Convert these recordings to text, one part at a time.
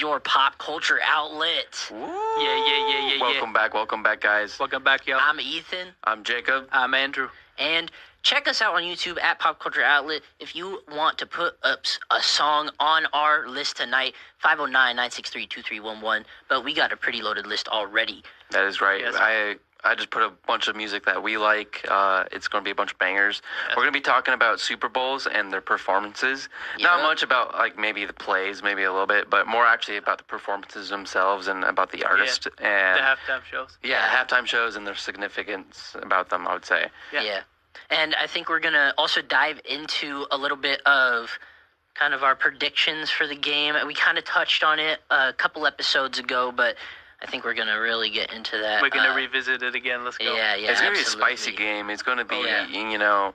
your pop culture outlet. Yeah. Welcome back, guys. Welcome back, y'all. I'm Ethan. I'm Jacob. I'm Andrew. And check us out on YouTube at Pop Culture Outlet. If you want to put up a song on our list tonight, 509-963-2311. But we got a pretty loaded list already. That is right. Yes. I just put a bunch of music that we like. It's going to be a bunch of bangers. Yes. We're going to be talking about Super Bowls and their performances. Not much about like maybe the plays, maybe a little bit, but more actually about the performances themselves and about the artist and the halftime shows. Yeah, halftime shows and their significance about them, I would say. Yeah. And I think we're going to also dive into a little bit of kind of our predictions for the game. We kind of touched on it a couple episodes ago, but I think we're going to really get into that. We're going to revisit it again. Let's go. Yeah, It's going to be a spicy game. It's going to be, you know,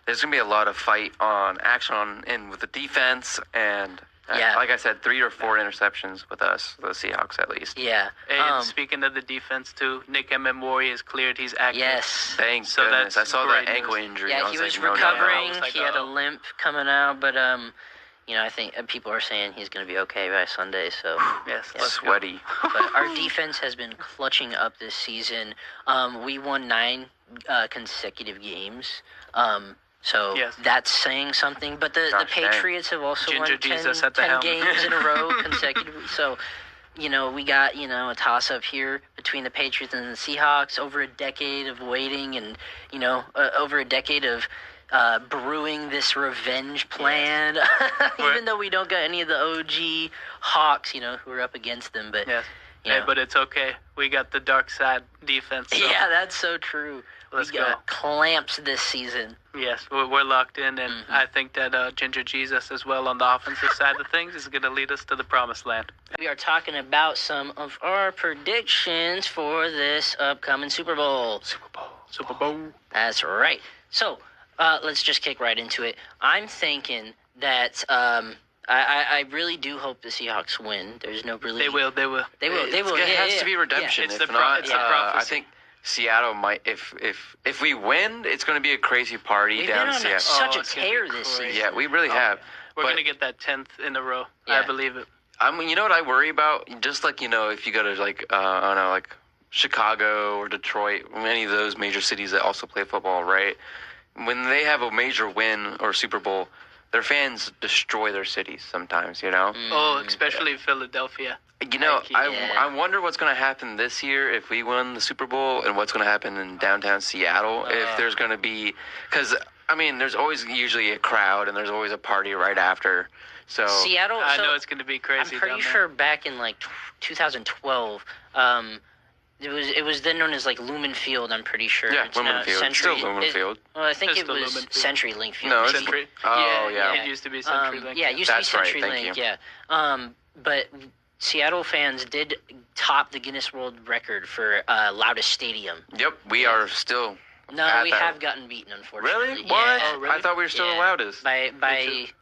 there's going to be a lot of fight on action and with the defense and, like I said, 3 or 4 interceptions with us, the Seahawks at least. Yeah. And speaking of the defense, too, Nick Emmanwori is cleared. He's active. Yes. Thank So goodness. I that's saw that great ankle news. injury. Yeah, I he was was like, recovering. I was like, he had a limp coming out, but you know, I think people are saying he's going to be okay by Sunday. So Yes. It's sweaty. But our defense has been clutching up this season. We won 9 consecutive games. So that's saying something. But the Patriots have also won 10 games in a row consecutively. So, you know, we got, you know, a toss-up here between the Patriots and the Seahawks. Over a decade of waiting and, you know, over a decade of brewing this revenge plan. Even though we don't got any of the OG Hawks, you know, who are up against them. But, but it's okay. We got the dark side defense. So. Yeah, that's so true. Let's we got clamps this season. Yes, we're locked in, and I think that Ginger Jesus as well on the offensive side of things is going to lead us to the promised land. We are talking about some of our predictions for this upcoming Super Bowl. Super Bowl. That's right. So, let's just kick right into it. I'm thinking that I really do hope the Seahawks win. There's no really... They will. It has to be redemption. It's if the not, it's a prophecy. I think Seattle might. If we win, it's going to be a crazy party They've down been in on Seattle. such a it's gonna be tear this crazy. season. Yeah, we really have. We're going to get that 10th in a row. Yeah. I believe it. I mean, you know what I worry about? Just like, you know, if you go to like I don't know, like Chicago or Detroit, any of those major cities that also play football, right? When they have a major win or Super Bowl, their fans destroy their cities sometimes, you know? Oh, especially Philadelphia. You know, Yeah. I wonder what's going to happen this year if we win the Super Bowl and what's going to happen in downtown Seattle if there's going to be – because, I mean, there's always usually a crowd and there's always a party right after. So Seattle... I know it's going to be crazy. I'm pretty sure back in like 2012, it was then known as like Lumen Field. I'm pretty sure. Yeah, it's Lumen now Field. Century. It's still Lumen Field. Well, I think It's it still was Lumen Field. CenturyLink Field. No, it's Century. yeah. It used to be CenturyLink. Yeah, it used That's to be right, CenturyLink. thank you. Yeah. But Seattle fans did top the Guinness World Record for loudest stadium. Yep, we are still No, at we that. have gotten beaten, unfortunately. Really? Yeah. What? Oh, really? I thought we were still Yeah. the loudest. By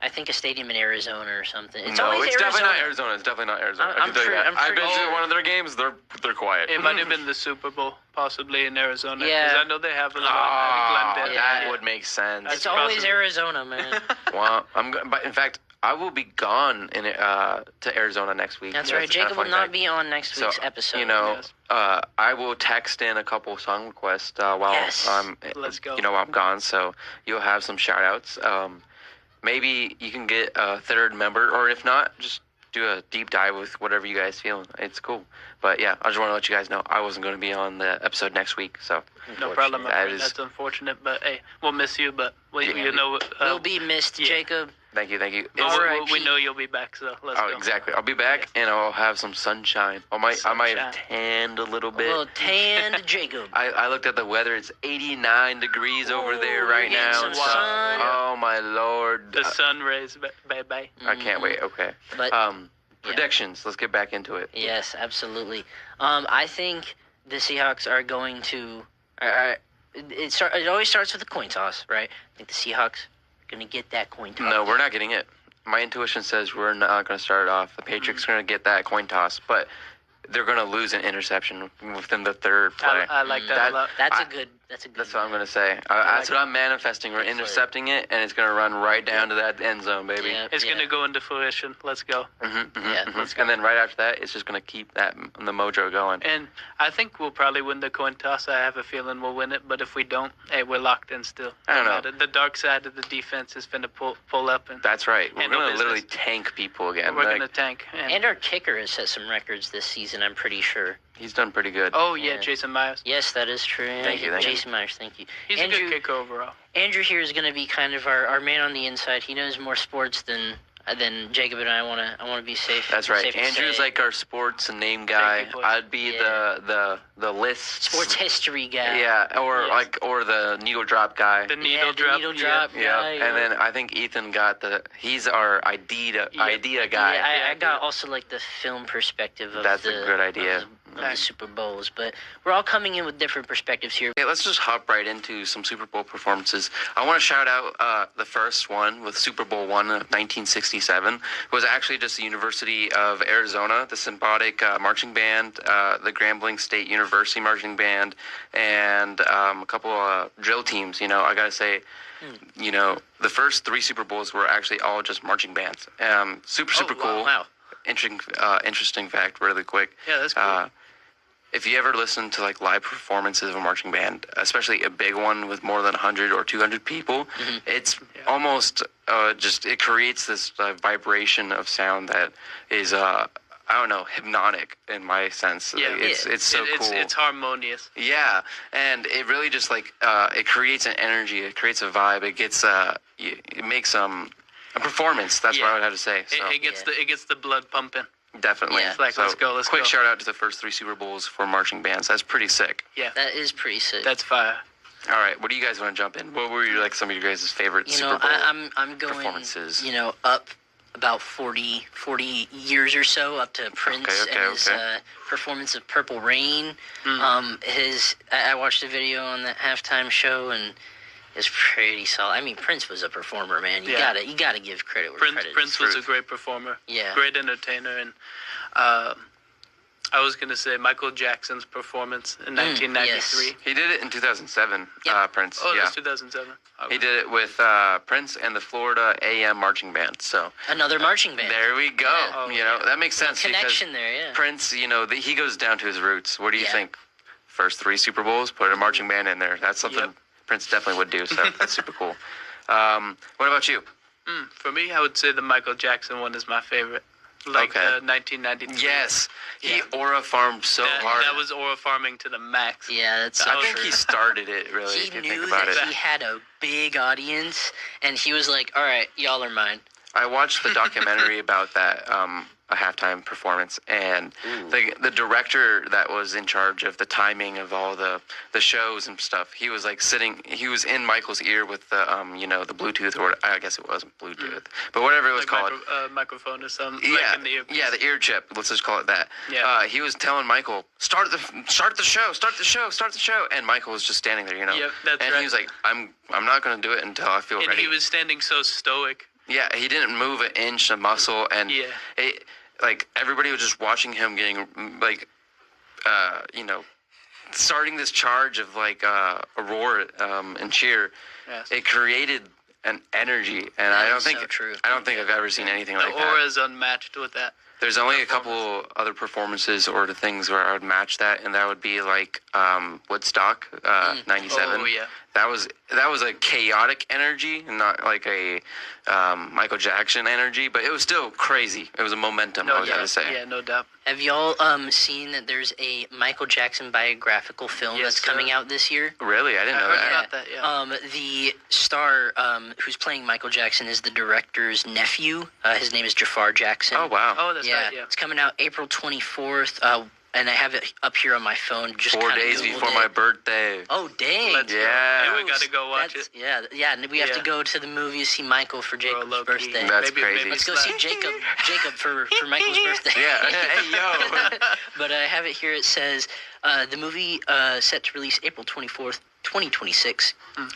I think a stadium in Arizona or something. It's No, always it's Arizona. definitely not Arizona. It's definitely not Arizona. I'm tell you that. I'm I've been pretty to one of their games. They're quiet. It might have been the Super Bowl, possibly in Arizona. Yeah. Because I know they have a little Glendale. That would make sense. It's always Arizona, man. Well, but in fact, I will be gone to Arizona next week. That's right. Jacob will not be on next week's episode. You know, Yes. I will text in a couple song requests while Yes. Let's go. You know, while I'm gone, so you'll have some shout outs. Maybe you can get a third member, or if not, just do a deep dive with whatever you guys feel. It's cool. But yeah, I just want to let you guys know I wasn't going to be on the episode next week, so No problem. That is- That's unfortunate, but hey, we'll miss you. But Yeah. you know, Will be missed, Jacob. Thank you. R.I.P. we know you'll be back, so let's go. Exactly. I'll be back, and I'll have some sunshine. I might have tanned a little A bit. little tanned Jacob. I looked at the weather. It's 89 degrees over there right you're getting now. some So, sun. oh my lord! The sun rays, bye. I can't wait. Okay. But Predictions. Let's get back into it. yes, absolutely. I think the Seahawks are going to. It always starts with a coin toss, right? I think the Seahawks are going to get that coin toss. No, we're not getting it. My intuition says we're not going to start it off. The Patriots are going to get that coin toss, but they're going to lose an interception within the third play. I like that a lot. That's a good That's a good. That's what I'm gonna say. That's what I'm manifesting. We're intercepting it, and it's gonna run right down to that end zone, baby. Yeah, it's gonna go into fruition. Let's go. Let's go. And then right after that, it's just gonna keep the mojo going. And I think we'll probably win the coin toss. I have a feeling we'll win it. But if we don't, hey, we're locked in still. I don't know. The dark side of the defense is gonna pull up and. That's right. We're gonna literally tank people again. We're gonna tank. And our kicker has set some records this season. I'm pretty sure. He's done pretty good. Oh yeah, Jason Myers. Yes, that is true. Thank you. Jason Myers. Thank you. He's a good kicker overall. Andrew here is going to be kind of our man on the inside. He knows more sports than Jacob and I want to be safe. That's right. Andrew's like our sports and name guy. I'd be the list sports history guy. Yeah, or the needle drop guy. The needle drop. Yeah. And then I think Ethan got he's our idea guy. Yeah, I got also like the film perspective of That's a good idea. Of the Super Bowls, but we're all coming in with different perspectives here. Okay, let's just hop right into some Super Bowl performances. I want to shout out the first one with Super Bowl I of 1967. It was actually just the University of Arizona, the Symphonic Marching Band, the Grambling State University Marching Band, and a couple of drill teams. You know, I got to say, you know, the first 3 Super Bowls were actually all just marching bands. Super cool. Wow. Interesting fact, really quick. Yeah, that's cool. If you ever listen to like live performances of a marching band, especially a big one with more than 100 or 200 people, it's almost it creates this vibration of sound that is I don't know, hypnotic in my sense. Yeah, it's so cool. It's harmonious. Yeah, and it really just like it creates an energy. It creates a vibe. It gets it makes a performance. That's what I would have to say. So. It gets the blood pumping. Definitely. Yeah. It's like, let's go. Quick shout out to the first 3 Super Bowls for marching bands. That's pretty sick. Yeah. That is pretty sick. That's fire. All right. What do you guys want to jump in? What were like some of your guys' favorite Super Bowl I'm going, performances? Up about 40 years or so, up to Prince and his performance of Purple Rain. I watched a video on that halftime show, and it's pretty solid. I mean, Prince was a performer, man. You gotta give credit where credit is. Prince was a great performer. Yeah. Great entertainer, and I was gonna say Michael Jackson's performance in 1993. Yes. He did it in 2007. Prince. Oh, that's 2007. Okay. He did it with Prince and the Florida AM Marching Band. So another marching band. There we go. Yeah. That makes sense. Connection there, yeah. Prince, he goes down to his roots. What do you think? First 3 Super Bowls, put a marching band in there. That's something Prince definitely would do. So that's super cool. What about you? For me, I would say the Michael Jackson one is my favorite. Like 1993. Yes. He aura farmed so hard. That was aura farming to the max. Yeah, that's so I think he started it, really, if you think about it. He knew that he had a big audience, and he was like, all right, y'all are mine. I watched the documentary about that a halftime performance, and the director that was in charge of the timing of all the shows and stuff, he was like he was in Michael's ear with the the Bluetooth, or I guess it wasn't Bluetooth, but whatever it was called, microphone or something. Yeah, like in the ear chip. Let's just call it that. Yeah. He was telling Michael, start the show, and Michael was just standing there, Yep, that's and right. he was like, I'm not going to do it until I feel ready. And he was standing so stoic. Yeah, he didn't move an inch of muscle, and everybody was just watching him getting starting this charge of a roar and cheer. Yes. It created an energy, and I don't think I've ever seen anything like that. The aura is unmatched with that. There's only a couple other performances or the things where I would match that, and that would be like Woodstock '97. Oh yeah. That was a chaotic energy, not like a Michael Jackson energy, but it was still crazy. It was a momentum, I was going to say. Yeah, no doubt. Have y'all seen that there's a Michael Jackson biographical film that's coming out this year? Really? I didn't know that. I heard about that, yeah. The star who's playing Michael Jackson is the director's nephew. His name is Jafar Jackson. Oh, wow. Oh, that's right, yeah. It's coming out April 24th. And I have it up here on my phone. Just 4 days before my birthday. Oh, dang. Yeah. Hey, we got to go watch it. Yeah. And we have to go to the movies, see Michael for Jacob's birthday. That's crazy. Let's go see Jacob for Michael's birthday. Yeah. Hey, yo. But I have it here. It says the movie set to release April 24th. 2026.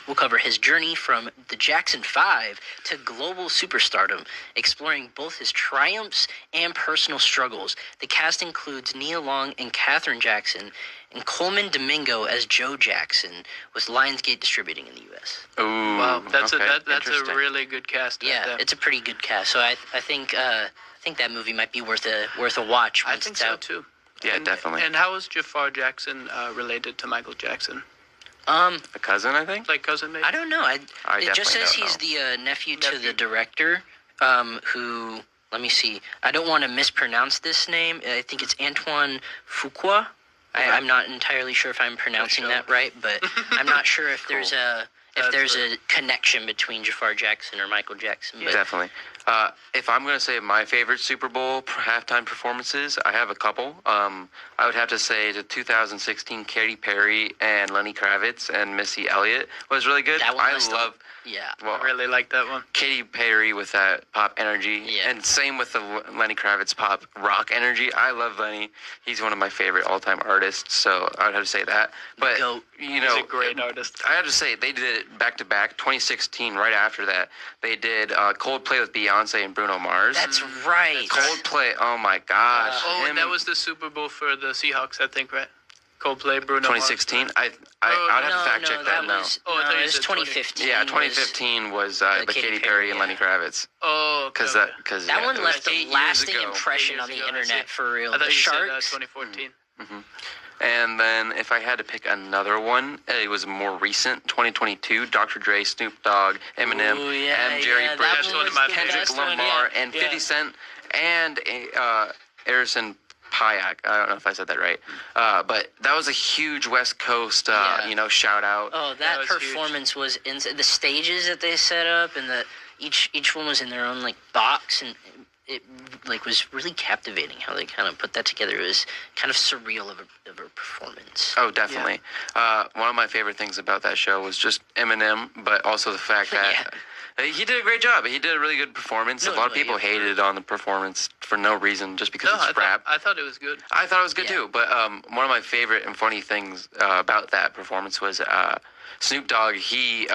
We'll cover his journey from the Jackson 5 to global superstardom, exploring both his triumphs and personal struggles. The cast includes Nia Long and Katherine Jackson, and Coleman Domingo as Joe Jackson, with Lionsgate distributing in the U.S. Ooh, wow, that's okay. that's a really good cast. Yeah, it's a pretty good cast. So I think that movie might be worth a watch. I think so too. Yeah, definitely. And how is Jafar Jackson related to Michael Jackson? A cousin, I think. Like cousin, maybe. I don't know. It just says he's the nephew to the director, who. Let me see. I don't want to mispronounce this name. I think it's Antoine Fuqua. I'm not entirely sure if I'm pronouncing that right, but I'm not sure if there's a connection between Jafar Jackson or Michael Jackson. But definitely. If I'm going to say my favorite Super Bowl halftime performances, I have a couple. I would have to say the 2016 Katy Perry and Lenny Kravitz and Missy Elliott was really good. I really like that one. Katy Perry with that pop energy, and same with the Lenny Kravitz pop rock energy. I love Lenny. He's one of my favorite all-time artists, so I would have to say that. But, he's a great artist. I have to say, they did it back-to-back. 2016, right after that, they did Coldplay with Beyonce and Bruno Mars. That's right. Coldplay, oh my gosh. And that was the Super Bowl for the Seahawks, I think, right? Coldplay, Bruno 2016? Mars. I'd have to fact check that now. It was 2015. Yeah, 2015 was the Katy Perry and Lenny Kravitz. Oh, okay. That one left a lasting impression on the internet, for real. I thought the you said 2014. Mm-hmm. And then if I had to pick another one, it was more recent, 2022, Dr. Dre, Snoop Dogg, Eminem, Jerry Bridges, Kendrick Lamar, and 50 Cent, and Harrison Payak. I don't know if I said that right. But that was a huge West Coast, shout out. Oh, that performance was insane. The stages that they set up, and each one was in their own box, and it was really captivating how they kind of put that together. It was kind of surreal of a performance. Oh, definitely. Yeah. One of my favorite things about that show was just Eminem, but also the fact that he did a great job. He did a really good performance. A lot of people hated on the performance for no reason, just because it's rap. I thought it was good. I thought it was good too. But one of my favorite and funny things about that performance was Snoop Dogg. He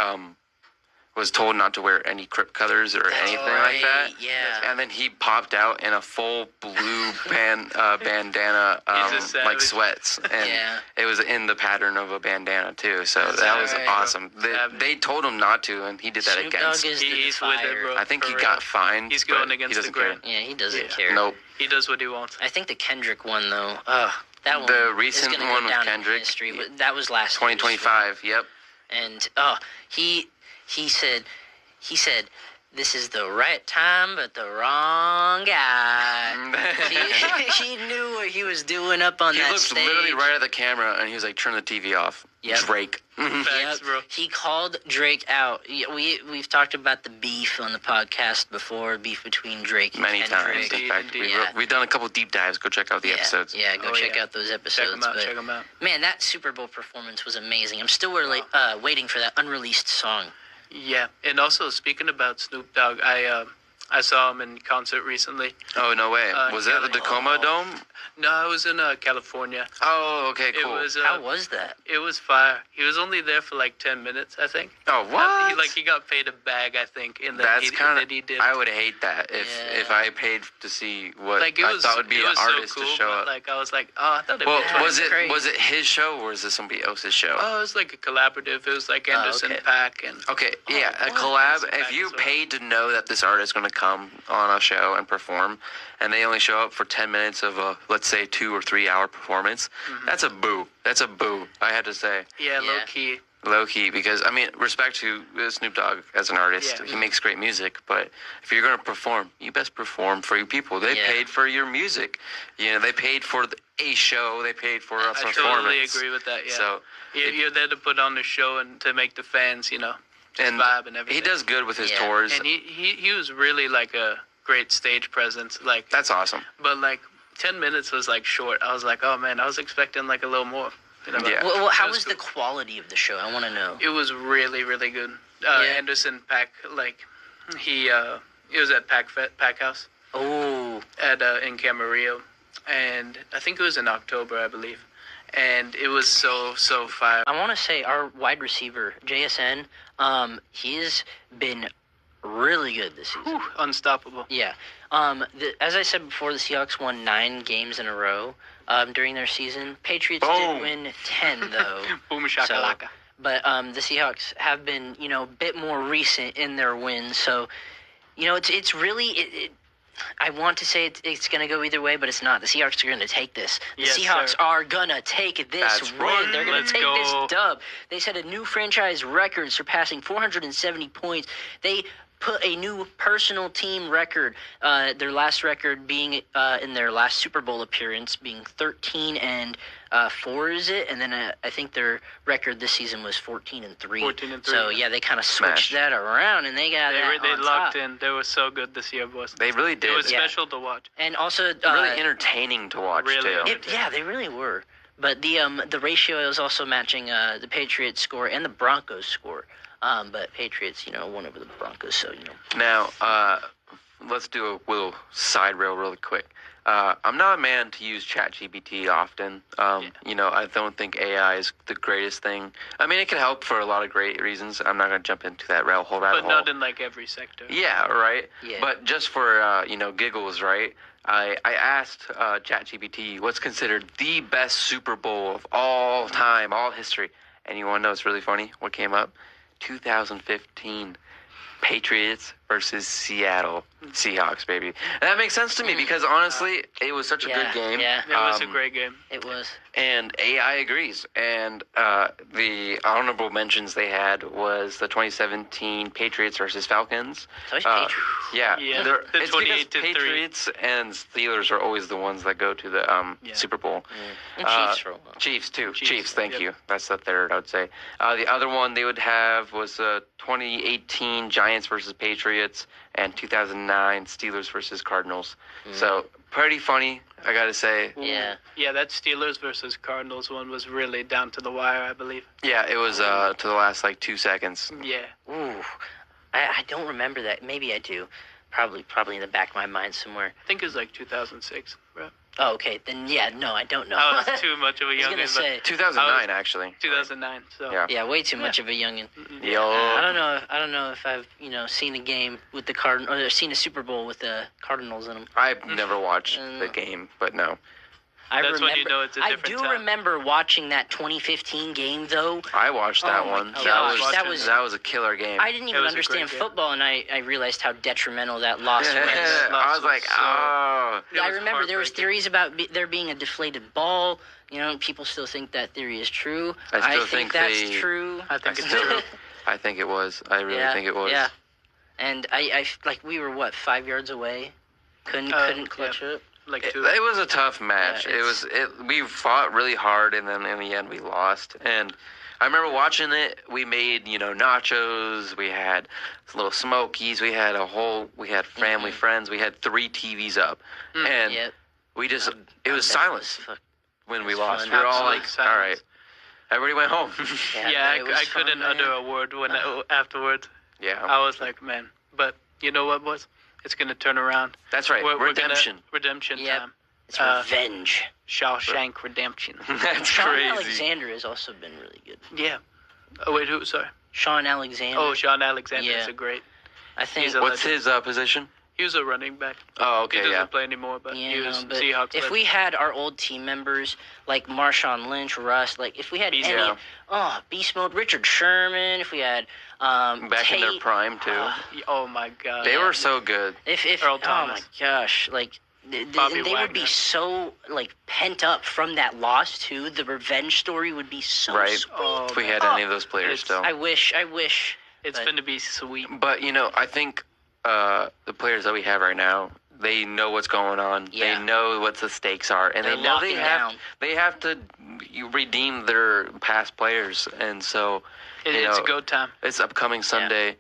was told not to wear any Crip colors or anything like that. Yeah. And then he popped out in a full blue bandana, like sweats. And it was in the pattern of a bandana, too. So that was awesome. They told him not to, and he did that against. Snoop Dogg is he's with it, bro. I think he got fined. He's going against the grain. Yeah, he doesn't care. Nope. He does what he wants. I think the Kendrick one, though, that one the recent is gonna one go down with Kendrick. In history. That was last 2025, yep. And, he said, this is the right time, but the wrong guy. he knew what he was doing up on that stage. He looked literally right at the camera, and he was like, turn the TV off. Yep. Drake. Thanks, bro. He called Drake out. We've talked about the beef on the podcast before, beef between Drake and Kendrick. Many times. In fact, we've done a couple deep dives. Go check out the episodes. Yeah, go check out those episodes. Check them out. Man, that Super Bowl performance was amazing. I'm still waiting for that unreleased song. Yeah, and also speaking about Snoop Dogg, I saw him in concert recently. Oh, no way. Was that the Tacoma Dome? No, it was in California. Oh, okay, cool. How was that? It was fire. He was only there for 10 minutes, I think. Oh, what? He got paid a bag, I think. That's kind of. I would hate that if I paid to see what I thought would be an artist to show up. I was like, oh, I thought it was it his show or was it somebody else's show? Oh, it was a collaborative. It was Anderson .Paak and. Okay, a collab. If you paid to know that this artist is going to come on a show and perform, and they only show up for 10 minutes of a, let's say, 2 or 3 hour performance, that's a boo. That's a boo, I had to say. Yeah, low-key. Low-key, because, respect to Snoop Dogg as an artist. Yeah. He makes great music, but if you're going to perform, you best perform for your people. They paid for your music. They paid for a show. They paid for a performance. I totally agree with that, yeah. So you're there to put on the show and to make the fans, and vibe and everything. He does good with his tours. And he was really a great stage presence. That's awesome. But 10 minutes was short. I was like, oh man, I was expecting a little more. Yeah. Well, how was the quality of the show? I want to know. It was really, really good. Anderson .Paak, it was at Pack House. Oh. In Camarillo, and I think it was in October, I believe. and it was so fire. I want to say our wide receiver, JSN, he's been really good this season. Unstoppable. Yeah. As I said before, the Seahawks won 9 games in a row during their season. Patriots did win 10, though. Boom shakalaka. But the Seahawks have been, a bit more recent in their wins. So, it's really I want to say it's going to go either way, but it's not. The Seahawks are going to take this. The Seahawks are going to take this win. Right. They're going to take this dub. They set a new franchise record, surpassing 470 points. They put a new personal team record, their last record being in their last Super Bowl appearance being 13-4, is it? And then I think their record this season was 14-3. 14-3. So yeah, they kind of switched that around, and they got they locked in. They were so good this year, boys. They really did. It was special to watch, and also really entertaining to watch too. Yeah, they really were. But the ratio is also matching the Patriots score and the Broncos score. But Patriots, won over the Broncos, so, Now, let's do a little side rail really quick. I'm not a man to use ChatGPT often. I don't think AI is the greatest thing. I mean, it can help for a lot of great reasons. I'm not going to jump into that rabbit hole. But not in, every sector. Yeah, right? Yeah. But just for, giggles, right? I asked ChatGPT what's considered the best Super Bowl of all time, all history. And you want to know what's really funny? What came up? 2015 Patriots versus Seattle Seahawks, baby. And that makes sense to me because honestly, it was such a good game. Yeah, it was a great game. It was. And AI agrees. And the honorable mentions they had was the 2017 Patriots versus Falcons. So it's Patriots. Yeah. The it's because 28-3. Patriots and Steelers are always the ones that go to the Super Bowl. And Chiefs for a while. Chiefs, too. Chiefs, thank you. That's the third, I would say. The other one they would have was 2018 Giants versus Patriots and 2009 Steelers versus Cardinals. So, pretty funny, I got to say. Yeah. Yeah, that Steelers versus Cardinals one was really down to the wire, I believe. Yeah, it was to the last, 2 seconds. Yeah. Ooh. I don't remember that. Maybe I do. Probably in the back of my mind somewhere. I think it was 2006, bro. Oh, okay. Then, no, I don't know. I was too much of a youngin'. 2009, actually. 2009, so. Yeah, way too much of a youngin'. Yo. I don't know if I've, seen a game with the Cardinals, or seen a Super Bowl with the Cardinals in them. I've never watched the game, but no. That's when you know it's a different time. Remember watching that 2015 game, though. I watched that one. That was a killer game. I didn't even understand football, and I realized how detrimental that loss was. I was like, oh. Yeah, I remember there was theories about there being a deflated ball. People still think that theory is true. I think that's true. I think it's true. I think it was. I really think it was. Yeah. And I we were 5 yards away. Couldn't clutch it. It was a tough match. Yeah, we fought really hard, and then in the end we lost. And I remember watching it. We made nachos. We had little smokies. We had family friends. We had 3 TVs up, and we just it was silence when we lost. We were all like, all right, everybody went home. I couldn't utter a word afterwards. Yeah, I was like, man, but you know what, boys? It's going to turn around. That's right. Redemption. Redemption time. It's revenge. Shawshank Redemption. That's Sean crazy. Alexander has also been really good. Yeah. Oh, wait, who? Sorry. Sean Alexander. Oh, Sean Alexander is a great. I think. What's his position? He was a running back. Oh, okay, He doesn't play anymore, but he was Seahawks. If we had our old team members like Marshawn Lynch, Russ, if we had Beast Mode, Richard Sherman, if we had back Tate, in their prime too. Oh my God. They were so good. If Earl oh Thomas. my gosh, they would be so pent up from that loss too. The revenge story would be so sweet. If we had any of those players still. I wish. It's going to be sweet. But I think the players that we have right now, they know what's going on. Yeah. They know what the stakes are, and they know they have to redeem their past players. And so it's a go time. It's upcoming Sunday.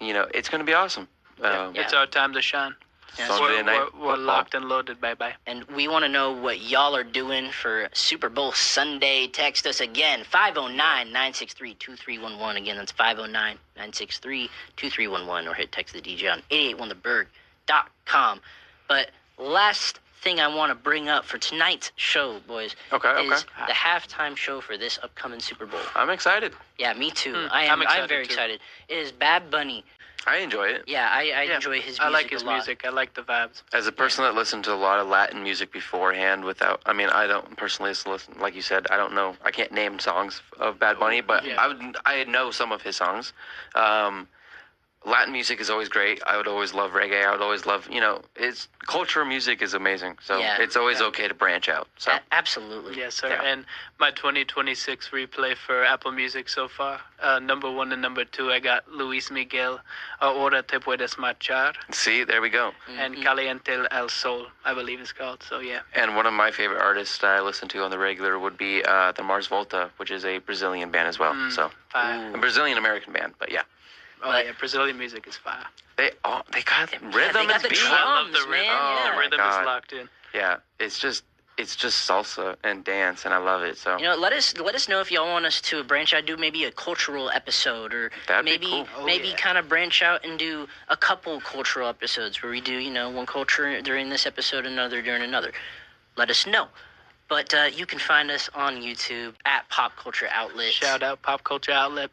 Yeah. It's going to be awesome. It's our time to shine. Yes. Sunday night we're locked and loaded. Bye. And we want to know what y'all are doing for Super Bowl Sunday. Text us again, 509-963-2311. Again, that's 509-963-2311. Or hit text the DJ on 881theberg.com. But last thing I want to bring up for tonight's show, boys, is the halftime show for this upcoming Super Bowl. I'm excited. Yeah, me too. I'm very excited. It is Bad Bunny. I enjoy it. Yeah, I enjoy his music. I like his music. I like the vibes. As a person that listened to a lot of Latin music beforehand, I don't personally listen. Like you said, I don't know. I can't name songs of Bad Bunny, but I know some of his songs. Latin music is always great. I would always love reggae. I would always love, his culture music is amazing. So it's always okay to branch out. So absolutely. Yes, sir. Yeah. And my 2026 replay for Apple Music so far, number 1 and number 2, I got Luis Miguel, Ahora Te Puedes Marchar. See, there we go. And Caliente El Sol, I believe it's called. So, yeah. And one of my favorite artists I listen to on the regular would be the Mars Volta, which is a Brazilian band as well. A Brazilian-American band, but yeah. Oh, yeah, Brazilian music is fire. They got rhythm and beat. I love the rhythm. Man, the rhythm is locked in. Yeah, it's just salsa and dance, and I love it. So let us know if y'all want us to branch out, do maybe a cultural episode, or maybe kind of branch out and do a couple cultural episodes where we do one culture during this episode, another during another. Let us know. But you can find us on YouTube at Pop Culture Outlet. Shout out Pop Culture Outlet.